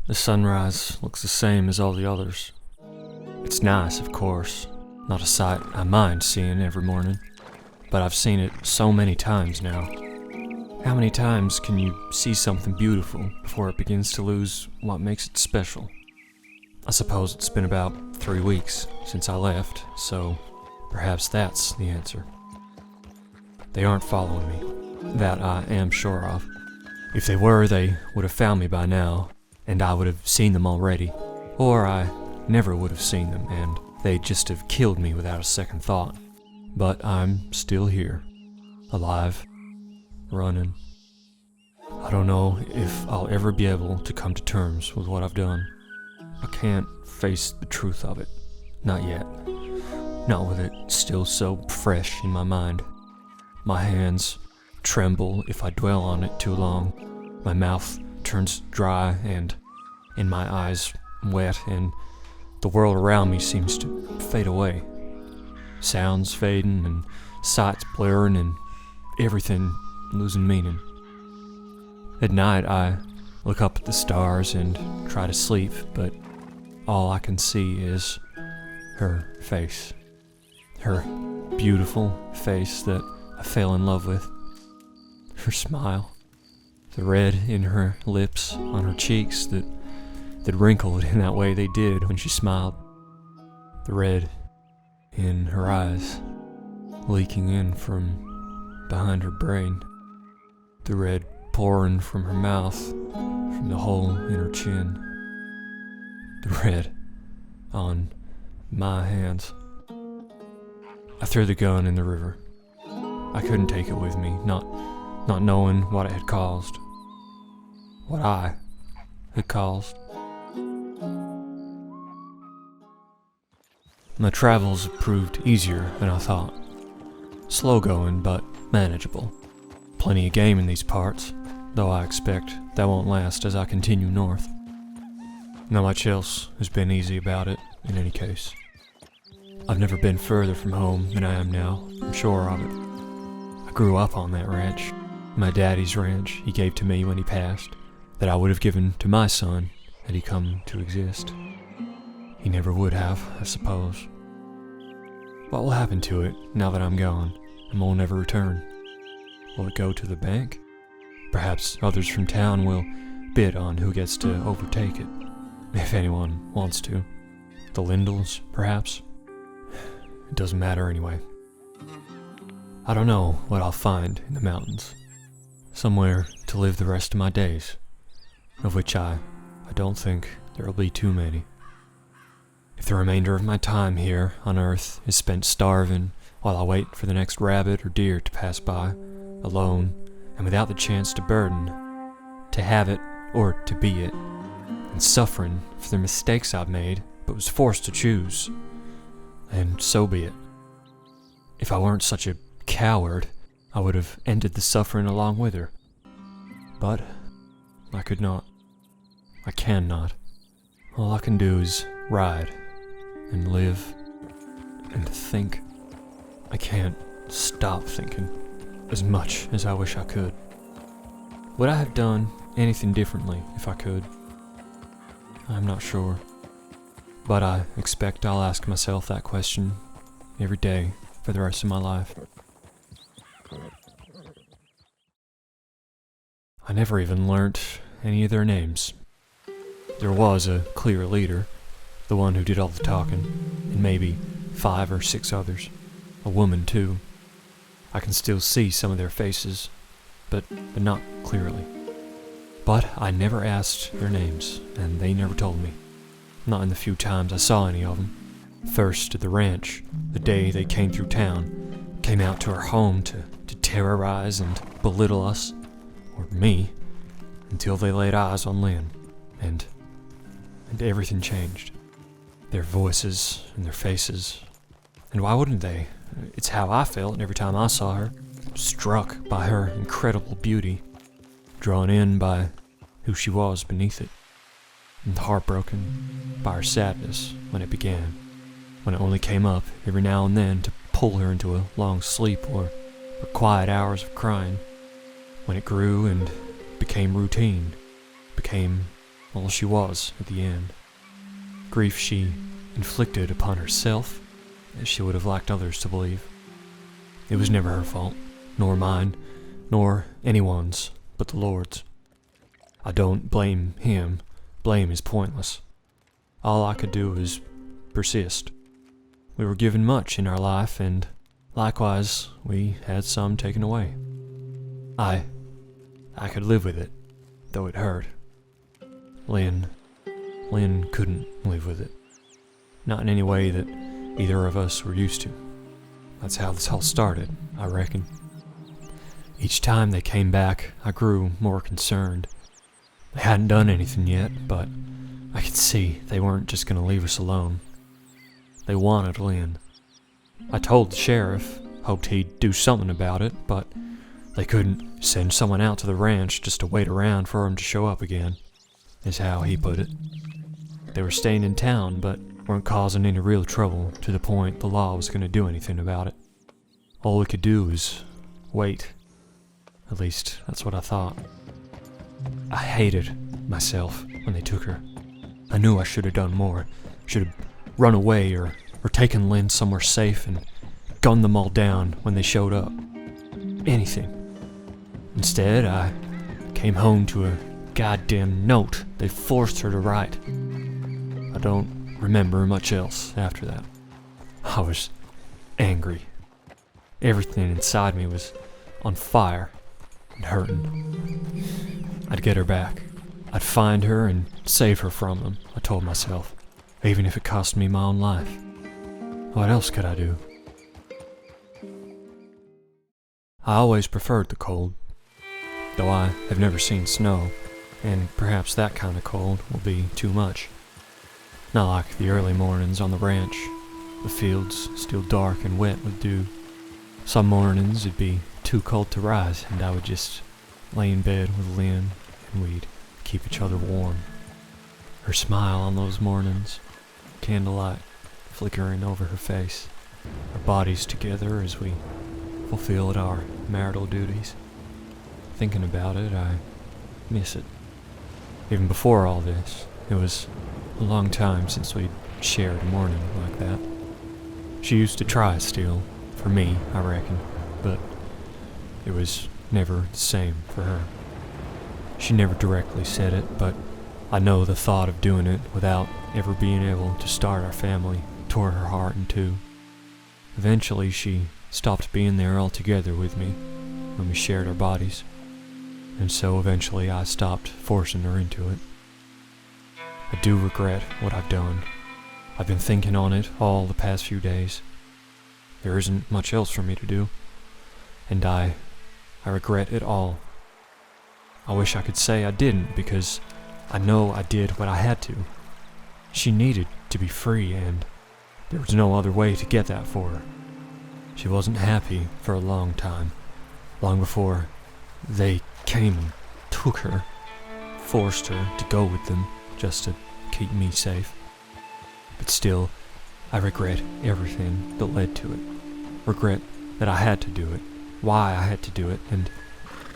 The sunrise looks the same as all the others. It's nice, of course, not a sight I mind seeing every morning, but I've seen it so many times now. How many times can you see something beautiful before it begins to lose what makes it special? I suppose it's been about 3 weeks since I left, so perhaps that's the answer. They aren't following me, that I am sure of. If they were, they would have found me by now, and I would have seen them already, or I never would have seen them, and they'd just have killed me without a second thought. But I'm still here, alive, running. I don't know if I'll ever be able to come to terms with what I've done. I can't face the truth of it, not yet, not with it still so fresh in my mind. My hands tremble if I dwell on it too long. My mouth turns dry and my eyes wet, and the world around me seems to fade away. Sounds fading and sights blurring and everything losing meaning. At night I look up at the stars and try to sleep, but all I can see is her face. Her beautiful face that I fell in love with. Her smile. The red in her lips, on her cheeks that wrinkled in that way they did when she smiled. The red in her eyes, leaking in from behind her brain. The red pouring from her mouth, from the hole in her chin. The red on my hands. I threw the gun in the river. I couldn't take it with me, not knowing what it had caused. What I had caused. My travels have proved easier than I thought. Slow going, but manageable. Plenty of game in these parts, though I expect that won't last as I continue north. Not much else has been easy about it, in any case. I've never been further from home than I am now, I'm sure of it. I grew up on that ranch, my daddy's ranch he gave to me when he passed, that I would have given to my son had he come to exist. He never would have, I suppose. What will happen to it now that I'm gone and will never return? Will it go to the bank? Perhaps others from town will bid on who gets to overtake it, if anyone wants to. The Lindels, perhaps? It doesn't matter anyway. I don't know what I'll find in the mountains. Somewhere to live the rest of my days, of which I don't think there'll be too many. If the remainder of my time here on Earth is spent starving while I wait for the next rabbit or deer to pass by, alone and without the chance to burden, to have it or to be it, and suffering for the mistakes I've made but was forced to choose, and so be it. If I weren't such a coward, I would have ended the suffering along with her. But I could not. I cannot. All I can do is ride and live and think. I can't stop thinking, as much as I wish I could. Would I have done anything differently if I could? I'm not sure. But I expect I'll ask myself that question every day for the rest of my life. I never even learnt any of their names. There was a clear leader, the one who did all the talking, and maybe 5 or 6 others. A woman, too. I can still see some of their faces, but not clearly. But I never asked their names, and they never told me. Not in the few times I saw any of them. First at the ranch, the day they came through town, came out to our home to terrorize and belittle us, or me, until they laid eyes on Lynn, and everything changed. Their voices and their faces. And why wouldn't they? It's how I felt every time I saw her, struck by her incredible beauty, drawn in by who she was beneath it, and heartbroken by her sadness when it began, when it only came up every now and then to pull her into a long sleep or quiet hours of crying, when it grew and became routine, became all she was at the end. Grief she inflicted upon herself, as she would have liked others to believe. It was never her fault, nor mine, nor anyone's but the Lord's. I don't blame him. Blame is pointless. All I could do was persist. We were given much in our life, and likewise we had some taken away. I could live with it, though it hurt. Lynn couldn't live with it. Not in any way that either of us were used to. That's how this all started, I reckon. Each time they came back, I grew more concerned. They hadn't done anything yet, but I could see they weren't just going to leave us alone. They wanted Lynn. I told the sheriff, hoped he'd do something about it, but they couldn't send someone out to the ranch just to wait around for him to show up again, is how he put it. They were staying in town, but weren't causing any real trouble to the point the law was going to do anything about it. All we could do was wait. At least, that's what I thought. I hated myself when they took her. I knew I should have done more. Should have run away or taken Lynn somewhere safe and gunned them all down when they showed up. Anything. Instead, I came home to a goddamn note they forced her to write. I don't remember much else after that. I was angry. Everything inside me was on fire and hurting. I'd get her back. I'd find her and save her from them, I told myself, even if it cost me my own life. What else could I do? I always preferred the cold, though I have never seen snow, and perhaps that kind of cold will be too much. Not like the early mornings on the ranch, the fields still dark and wet with dew. Some mornings it'd be too cold to rise, and I would just lay in bed with Lynn, and we'd keep each other warm. Her smile on those mornings, candlelight flickering over her face, our bodies together as we fulfilled our marital duties. Thinking about it, I miss it. Even before all this, it was a long time since we'd shared a morning like that. She used to try still, for me, I reckon, but it was never the same for her. She never directly said it, but I know the thought of doing it without ever being able to start our family tore her heart in two. Eventually she stopped being there altogether with me when we shared our bodies, and so eventually I stopped forcing her into it. I do regret what I've done. I've been thinking on it all the past few days. There isn't much else for me to do, and I regret it all. I wish I could say I didn't, because I know I did what I had to. She needed to be free, and there was no other way to get that for her. She wasn't happy for a long time, long before they came and took her, forced her to go with them just to keep me safe. But still, I regret everything that led to it. Regret that I had to do it, why I had to do it, and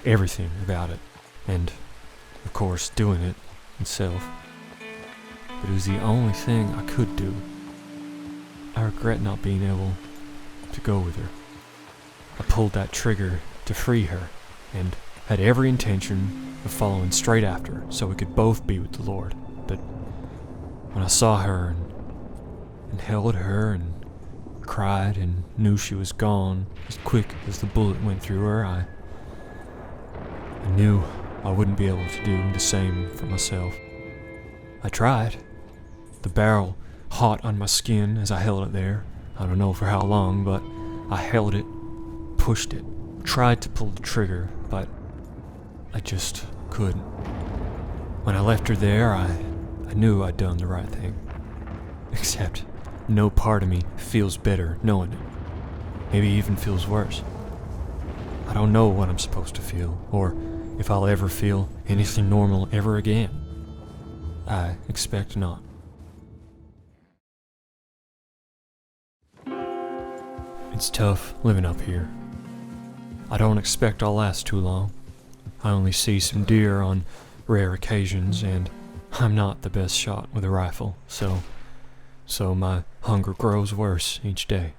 everything about it. And, of course, doing it itself. But it was the only thing I could do. I regret not being able to go with her. I pulled that trigger to free her, and had every intention of following straight after her so we could both be with the Lord. But when I saw her and held her and cried and knew she was gone as quick as the bullet went through her, I knew I wouldn't be able to do the same for myself. I tried. The barrel hot on my skin as I held it there. I don't know for how long, but I held it, pushed it, tried to pull the trigger, but I just couldn't. When I left her there, I knew I'd done the right thing. Except no part of me feels better knowing it. Maybe even feels worse. I don't know what I'm supposed to feel, or if I'll ever feel anything normal ever again. I expect not. It's tough living up here. I don't expect I'll last too long. I only see some deer on rare occasions, and I'm not the best shot with a rifle, so my hunger grows worse each day.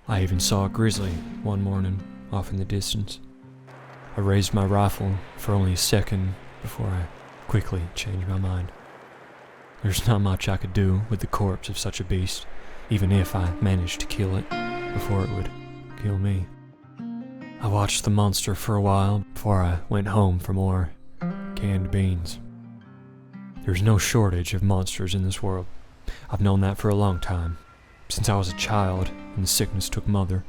I even saw a grizzly one morning off in the distance. I raised my rifle for only a second before I quickly changed my mind. There's not much I could do with the corpse of such a beast, even if I managed to kill it before it would kill me. I watched the monster for a while before I went home for more canned beans. There's no shortage of monsters in this world. I've known that for a long time, since I was a child and the sickness took mother.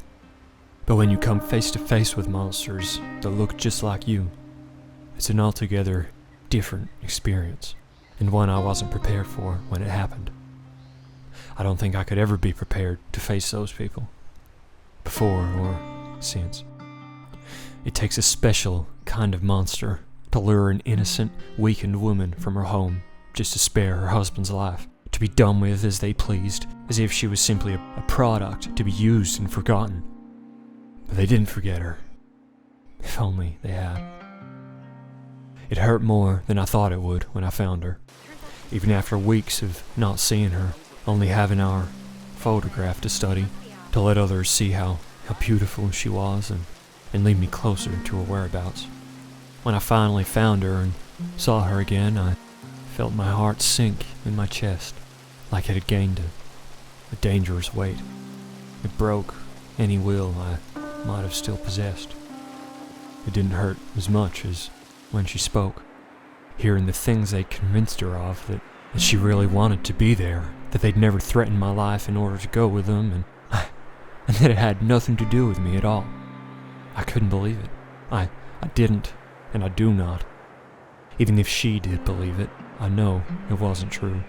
But when you come face to face with monsters that look just like you, it's an altogether different experience, and one I wasn't prepared for when it happened. I don't think I could ever be prepared to face those people, before or since. It takes a special kind of monster to lure an innocent, weakened woman from her home just to spare her husband's life, to be done with as they pleased, as if she was simply a product to be used and forgotten. But they didn't forget her. If only they had. It hurt more than I thought it would when I found her. Even after weeks of not seeing her, only having our photograph to study, to let others see how beautiful she was and lead me closer to her whereabouts. When I finally found her and saw her again, I felt my heart sink in my chest, like it had gained a dangerous weight. It broke any will I might have still possessed. It didn't hurt as much as when she spoke, hearing the things they convinced her of, that she really wanted to be there, that they'd never threatened my life in order to go with them, and that it had nothing to do with me at all. I couldn't believe it. I didn't, and I do not. Even if she did believe it, I know it wasn't true.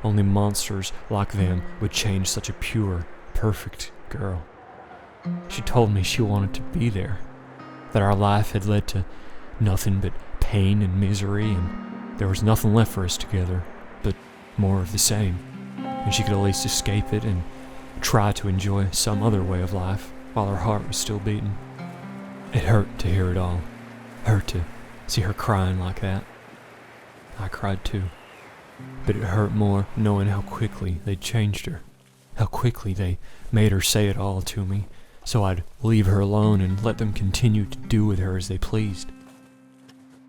Only monsters like them would change such a pure, perfect girl. She told me she wanted to be there, that our life had led to nothing but pain and misery, and there was nothing left for us together but more of the same, and she could at least escape it and try to enjoy some other way of life while her heart was still beating. It hurt to hear it all. Hurt to see her crying like that. I cried too, but it hurt more knowing how quickly they'd changed her, how quickly they made her say it all to me, so I'd leave her alone and let them continue to do with her as they pleased.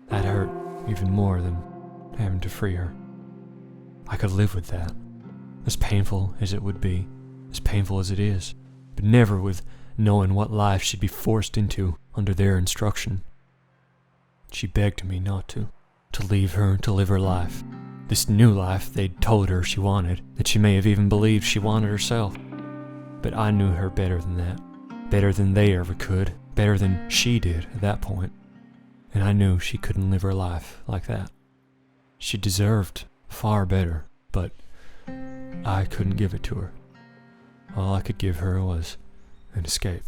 That hurt even more than having to free her. I could live with that, as painful as it would be, as painful as it is, but never with knowing what life she'd be forced into under their instruction. She begged me not to leave her to live her life, this new life they'd told her she wanted, that she may have even believed she wanted herself. But I knew her better than that, better than they ever could, better than she did at that point, and I knew she couldn't live her life like that. She deserved far better, but I couldn't give it to her. All I could give her was an escape.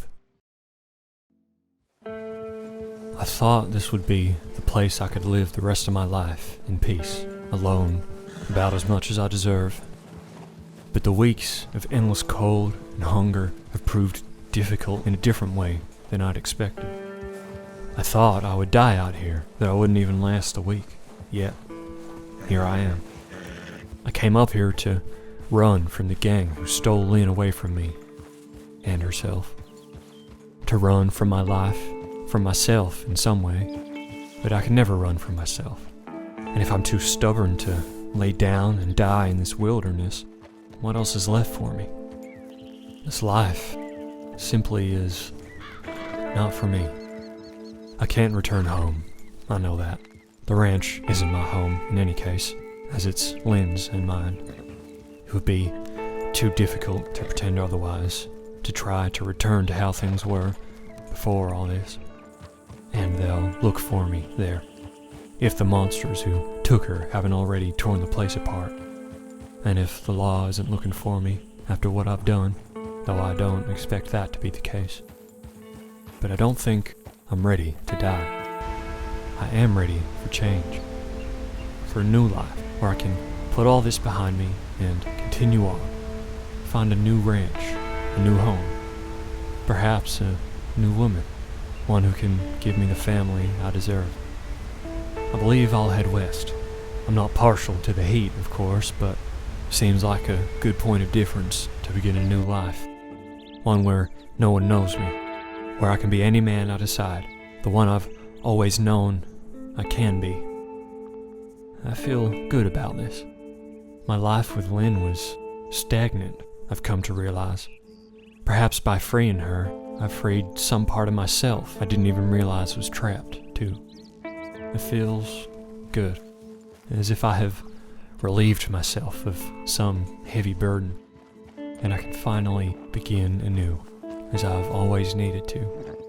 I thought this would be the place I could live the rest of my life in peace, alone, about as much as I deserve. But the weeks of endless cold and hunger have proved difficult in a different way than I'd expected. I thought I would die out here, that I wouldn't even last a week. Yet, here I am. I came up here to run from the gang who stole Lynn away from me and herself. To run from my life, from myself in some way, but I can never run from myself. And if I'm too stubborn to lay down and die in this wilderness, what else is left for me? This life simply is not for me. I can't return home, I know that. The ranch isn't my home in any case, as it's Lynn's and mine. It would be too difficult to pretend otherwise, to try to return to how things were before all this. And they'll look for me there, if the monsters who took her haven't already torn the place apart, and if the law isn't looking for me after what I've done, though I don't expect that to be the case. But I don't think I'm ready to die. I am ready for change, for a new life where I can put all this behind me and continue on, find a new ranch, a new home, perhaps a new woman, one who can give me the family I deserve. I believe I'll head west, I'm not partial to the heat, of course, but seems like a good point of difference to begin a new life. One where no one knows me, where I can be any man I decide, the one I've always known I can be. I feel good about this. My life with Lynn was stagnant, I've come to realize. Perhaps by freeing her, I've freed some part of myself I didn't even realize was trapped, too. It feels good, as if I have relieved myself of some heavy burden, and I can finally begin anew, as I've always needed to.